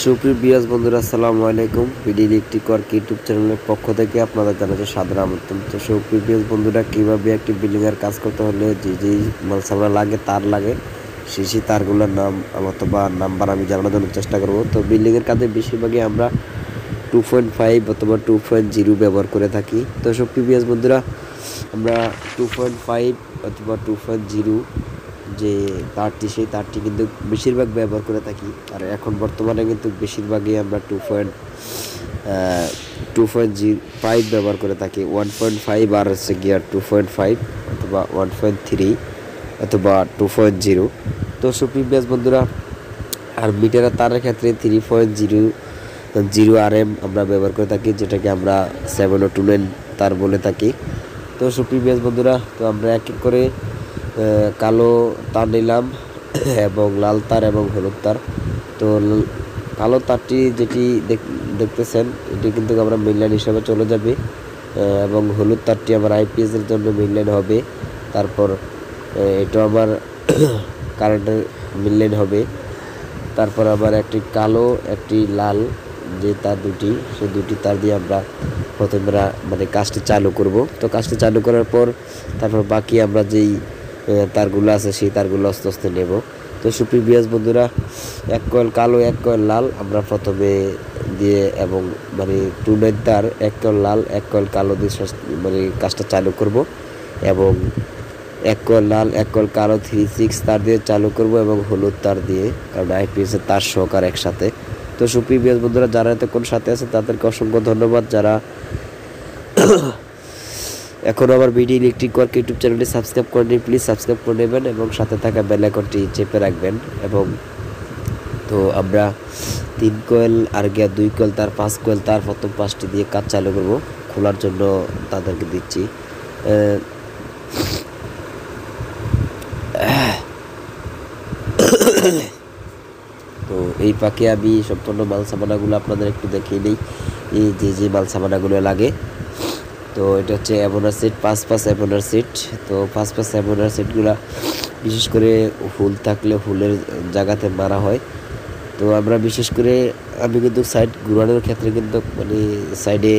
সুপ্রিয় ভিউয়ার্স বন্ধুরা, আসসালামু আলাইকুম। বিডি ইলেকট্রিক ওয়ার্ক ইউটিউব চ্যানেলের পক্ষ থেকে আপনাদের জানাচ্ছি সাদর আমন্ত্রণ। তো সুপ্রিয় ভিউয়ার্স বন্ধুরা, কীভাবে একটি বিল্ডিংয়ের কাজ করতে হলে যেই মালসামনা লাগে, তার লাগে, সেই তারগুলোর নাম অথবা নাম্বার আমি জানানোর জন্য চেষ্টা করব। তো বিল্ডিংয়ের কাজে বেশিরভাগই আমরা 2.5 অথবা 2.0 ব্যবহার করে থাকি। তো সুপ্রিয় ভিউয়ার্স বন্ধুরা, আমরা 2.5 অথবা 2.0 যে তারটি, সেই তারটি কিন্তু বেশিরভাগ ব্যবহার করে থাকি। আর এখন বর্তমানে কিন্তু বেশিরভাগই আমরা 2.5 ব্যবহার করে থাকি। 1.5 আর হচ্ছে গিয়ার 2.5 অথবা 1.3 অথবা 2.0। তো সুপ্রিয় ভিউয়ার্স বন্ধুরা, আর মিটারের তারের ক্ষেত্রে 3.0 RM আমরা ব্যবহার করে থাকি, যেটাকে আমরা 702 তার বলে থাকি। তো সুপ্রিয় ভিউয়ার্স বন্ধুরা, তো আমরা এক এক করে কালো তার নিলাম এবং লাল তার এবং হলুদ তার। তো কালো তারটি যেটি দেখতেছেন, এটি কিন্তু আমরা মেইন লাইন হিসাবে চলে যাবে, এবং হলুদ তারটি আমার IPS এর জন্য মেইন লাইন হবে। তারপর এটা আমার কারেন্টের মেইন লাইন হবে। তারপর আবার একটি কালো, একটি লাল যে তার দুটি, সেই দুটি তার দিয়ে আমরা প্রথমে মানে কাজটি চালু করব। তো কাজটি চালু করার পর তারপর বাকি আমরা যেই তারগুলো আছে সেই তারগুলো আস্তে আস্তে নেব। তো সুপ্রিয় ভিউয়ার্স বন্ধুরা, এক কয়েল কালো, এক কয়েল লাল আমরা প্রথমে দিয়ে, এবং মানে 2 তার, এক কয়েল লাল, এক কয়েল কালো দিয়ে মানে কাজটা চালু করব, এবং এক কয়েল লাল, এক কয়েল কালো 3/6 তার দিয়ে চালু করব, এবং হলুদ তার দিয়ে, কারণ IPS এর তার সহকার একসাথে। তো সুপ্রিয় ভিউয়ার্স বন্ধুরা, যারা এতক্ষণ সাথে আছে তাদেরকে অসংখ্য ধন্যবাদ। যারা এখন আমার বিডি ইলেকট্রিক ওয়ার্ক ইউটিউব চ্যানেলটি সাবস্ক্রাইব করেনি, প্লিজ সাবস্ক্রাইব করে নেবেন এবং সাথে থাকা বেল আইকনটি চেপে রাখবেন। এবং তো আমরা 3 কয়েল আর গিয়া 2 কয়েল তার, 5 কয়েল তার প্রথম 5টি দিয়ে কাজ চালু করব। খোলার জন্য তাদেরকে দিচ্ছি। তো এই পাকে আমি সম্পূর্ণ মাল সামানাগুলো আপনাদের একটু দেখিয়ে নিই, এই যে মাল সামানাগুলো লাগে। তো এটা হচ্ছে অ্যামোনার সিট, 5 অ্যামোনার সিট। তো 5 অ্যামোনার সিটগুলো বিশেষ করে হুল থাকলে হুলের জায়গাতে মারা হয়। তো আমরা বিশেষ করে আমি কিন্তু সাইড ঘুরানোর ক্ষেত্রে কিন্তু মানে সাইডে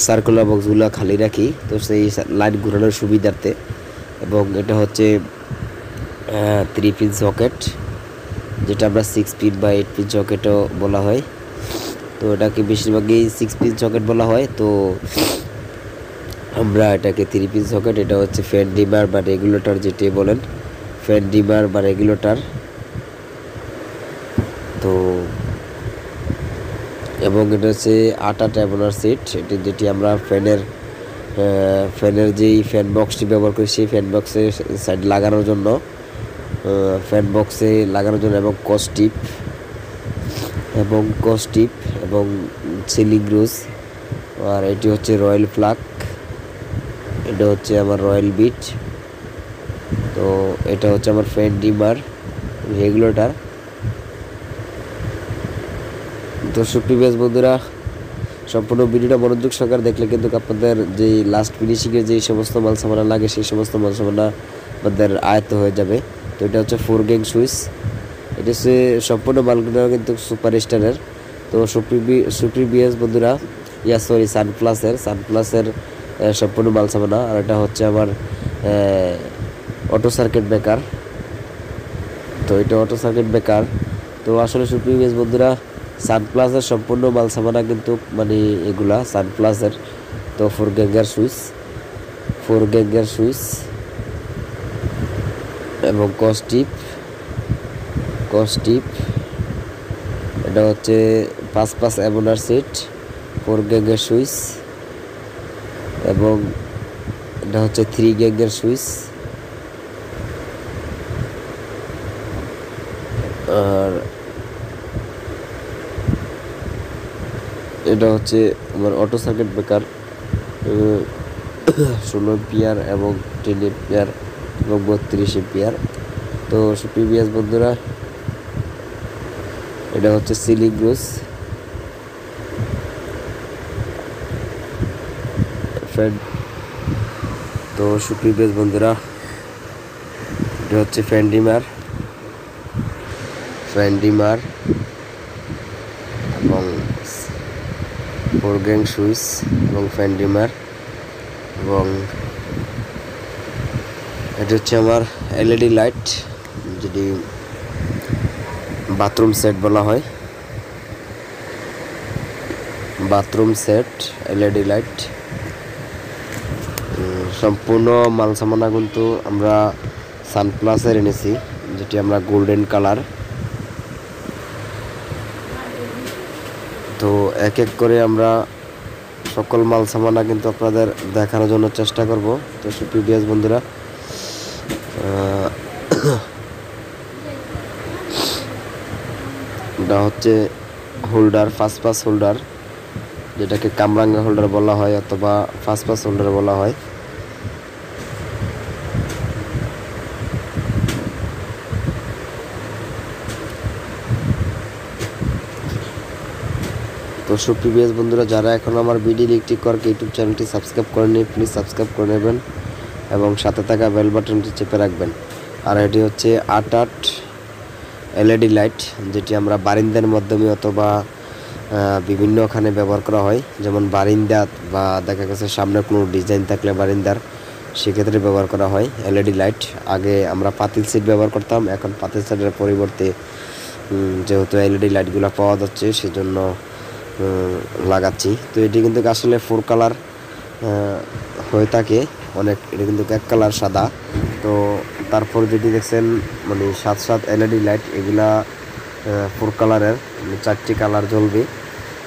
সার্কুলার বক্সগুলো খালি রাখি, তো সেই লাইন ঘুরানোর সুবিধার্থে। এবং এটা হচ্ছে 3 পিন সকেট, যেটা আমরা 6 পিন বা 8 পিন সকেটও বলা হয়। তো এটাকে বেশিরভাগই 6 পিন সকেট বলা হয়। তো আমরা এটাকে 3 পিন সকেট, এটা হচ্ছে ফ্যান ডিমার বা রেগুলেটর, যেটি বলেন ফ্যান ডিমার বা রেগুলেটর। তো এবং এটা হচ্ছে 8 অ্যামোনার সিট, যেটি আমরা ফ্যানের যেই ফ্যান বক্সটি ব্যবহার করি, সেই ফ্যান বক্সে সাইড লাগানোর জন্য, এবং কস্টিপ এবং সিলিং রুজ। আর এটি হচ্ছে রয়্যাল প্লাগ, এটা হচ্ছে আমার রয়্যাল বিট। তো এটা হচ্ছে আমার ফ্যান ডিমার রেগুলেটর। তো সুপ্রিয় ভিউয়ার্স বন্ধুরা, সম্পূর্ণ ভিডিওটা মনোযোগ সহকারে দেখলে কিন্তু আপনাদের যে লাস্ট ফিনিশিংয়ের যে সমস্ত মাল সামানা লাগে, সেই সমস্ত মাল সামানা আপনাদের আয়ত্ত হয়ে যাবে। তো এটা হচ্ছে 4 গ্যাং সুইচ, এটা হচ্ছে সম্পূর্ণ মালগুলো কিন্তু সুপার স্টারের। তো সুপ্রিয় ভিউয়ার্স বন্ধুরা, সানপ্লাসের সম্পূর্ণ মাল সামানা। আর এটা হচ্ছে আমার অটো সার্কিট ব্রেকার। তো এটা অটো সার্কিট ব্রেকার। তো আসলে সুপ্রিয় ভিউয়ার্স বন্ধুরা, সানপ্লাসের সম্পূর্ণ মাল সামানা কিন্তু মানে এগুলা সানপ্লাসের। তো 4 গ্যাঙ্গের সুইচ এবং কস্টিপ, এটা হচ্ছে 5 অ্যামোনার সিট, 4 গ্যাঙ্গের সুইচ, এবং এটা হচ্ছে 3 গ্যাঙ্গের সুইচ। আর এটা হচ্ছে আমার অটো সার্কিট ব্রেকার, 16 এম্পিয়ার এবং 10 এম্পিয়ার এবং 32 এম্পিয়ার। তো সুপ্রিয় ভিউয়ার্স বন্ধুরা, এটা হচ্ছে সিলিং রুজ, ফ্যান। তো সুপ্রিয় ভিউয়ার্স বন্ধুরা, এটা হচ্ছে ফ্যান্ডিমার এবং ফোরগ্যাং সুইচ এবং ফ্যান্ডিমার, এবং এটা হচ্ছে আমার এলইডি লাইট, যেটি বাথরুম সেট বলা হয়, বাথরুম সেট এলইডি লাইট। সম্পূর্ণ মাল সামানা কিন্তু আমরা সানপ্লাসের এনেছি, যেটি আমরা গোল্ডেন কালার। তো এক এক করে আমরা সকল মাল সামানা কিন্তু আপনাদের দেখানোর জন্য চেষ্টা করব। তো সুপ্রিয় বন্ধুরা, এটা হচ্ছে হোল্ডার, ফার্স্ট পাস হোল্ডার, যেটাকে কামরাঙ্গা হোল্ডার বলা হয় অথবা ফার্স্ট পাস হোল্ডার বলা হয়। তো সুপ্রিয় বন্ধুরা, যারা এখন আমার বিডি ইলেকট্রিক ওয়ার্ক ইউটিউব চ্যানেলটি সাবস্ক্রাইব করেননি, প্লিজ সাবস্ক্রাইব করে নেবেন এবং সাথে থাকা বেল বাটনটি চেপে রাখবেন। আর এটি হচ্ছে 8 এলইডি লাইট, যেটি আমরা বারিন্দার মাধ্যমে অথবা বিভিন্নখানে ব্যবহার করা হয়, যেমন বারিন্দা বা দেখা গেছে সামনে কোনো ডিজাইন থাকলে বারিন্দার, সেক্ষেত্রে ব্যবহার করা হয় এলইডি লাইট। আগে আমরা পাতিল সিট ব্যবহার করতাম, এখন পাতিল সিটের পরিবর্তে যেহেতু এলইডি লাইটগুলো পাওয়া যাচ্ছে সেজন্য লাগাচ্ছি। তো এটি কিন্তু আসলে 4 কালার হয়ে থাকে অনেক, এটা কিন্তু 1 কালার সাদা। তো তারপর যেটি দেখছেন মানে 7 এলইডি লাইট, এগুলা 4 কালারের, 4টি কালার জ্বলবে।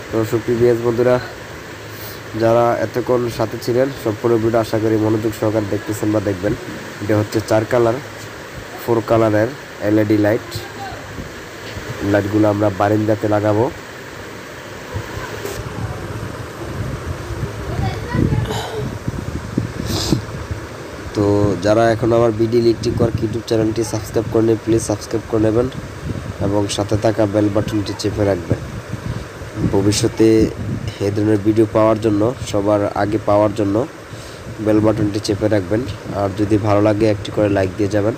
তো সুপ্রিয় বন্ধুরা, যারা এতক্ষণ সাথে ছিলেন সম্পূর্ণ ভিডিও আশা করি মনোযোগ সহকারে দেখতেছেন বা দেখবেন। এটা হচ্ছে 4 কালার 4 কালারের এলইডি লাইট, লাইটগুলো আমরা বারিন্দাতে লাগাবো। তো যারা এখন আমার বিডি ইলেকট্রিক ওয়ার্ক ইউটিউব চ্যানেলটি সাবস্ক্রাইব করেন, প্লিজ সাবস্ক্রাইব করে নেবেন এবং সাথে থাকা বেল বাটনটি চেপে রাখবেন। ভবিষ্যতে এই ধরনের ভিডিও পাওয়ার জন্য, সবার আগে পাওয়ার জন্য বেল বাটনটি চেপে রাখবেন। আর যদি ভালো লাগে একটি করে লাইক দিয়ে যাবেন।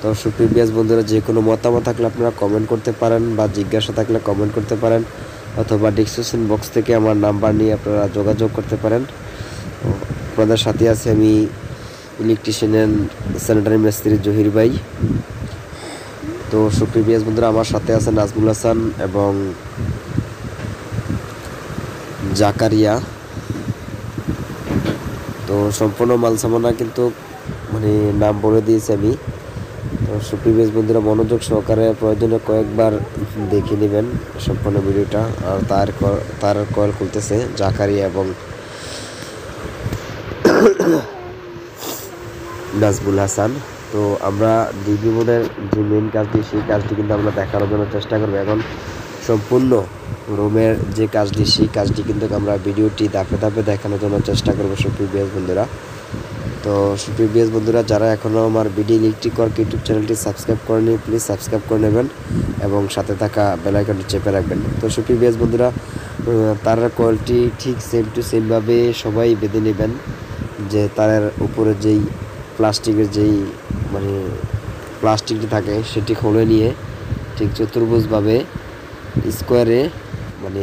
তো সুপ্রিয় বন্ধুরা, যে কোনো মতামত থাকলে আপনারা কমেন্ট করতে পারেন বা জিজ্ঞাসা থাকলে কমেন্ট করতে পারেন, অথবা ডিসক্রিপশন বক্স থেকে আমার নাম্বার নিয়ে আপনারা যোগাযোগ করতে পারেন। আপনাদের সাথে আছে আমি ইলেকট্রিশিয়ান স্যানিটারি মিস্ত্রি জহির ভাই। তো সুপ্রিয় বন্ধুরা, আমার সাথে আছে নাজমুল হাসান এবং জাকারিয়া। তো সম্পূর্ণ মাল সামানা কিন্তু মানে নাম বলে দিয়েছি আমি। তো সুপ্রিয় বন্ধুরা, মনোযোগ সহকারে প্রয়োজনে কয়েকবার দেখে নেবেন সম্পূর্ণ ভিডিওটা। আর তার কয়েল খুলতেছে জাকারিয়া এবং নাজমুল হাসান। তো আমরা ডিবি বোর্ডের যে মেন কাজটি, সেই কাজটি কিন্তু আমরা দেখানোর জন্য চেষ্টা করবো। এখন সম্পূর্ণ রুমের যে কাজটি, সেই কাজটি কিন্তু আমরা ভিডিওটি ধাপে ধাপে দেখানোর জন্য চেষ্টা করবো সুপ্রিয় বন্ধুরা। তো সুপ্রিয় বন্ধুরা, যারা এখনও আমার বিডি ইলেকট্রিক ওয়ার্ক ইউটিউব চ্যানেলটি সাবস্ক্রাইব করেনি, প্লিজ সাবস্ক্রাইব করে নেবেন এবং সাথে থাকা বেল আইকনটি চেপে রাখবেন। তো সুপ্রিয় বন্ধুরা, তার কোয়ালিটি ঠিক সেম টু সেমভাবে সবাই বেঁধে নেবেন। যে তারের উপরে যেই প্লাস্টিকের যেই মানে প্লাস্টিকটি থাকে, সেটি খুলে নিয়ে ঠিক চতুর্ভুজভাবে স্কোয়ারে মানে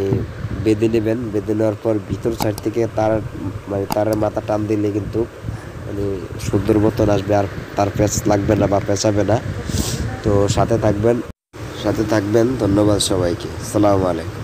বেঁধে নেবেন। বেঁধে নেওয়ার পর ভিতর সাইড থেকে তারের মাথা টান দিলে কিন্তু মানে সুন্দর মতন আসবে, আর তার প্যাঁচ লাগবে না বা পেঁচাবে না। তো সাথে থাকবেন। ধন্যবাদ সবাইকে। আসসালামু আলাইকুম।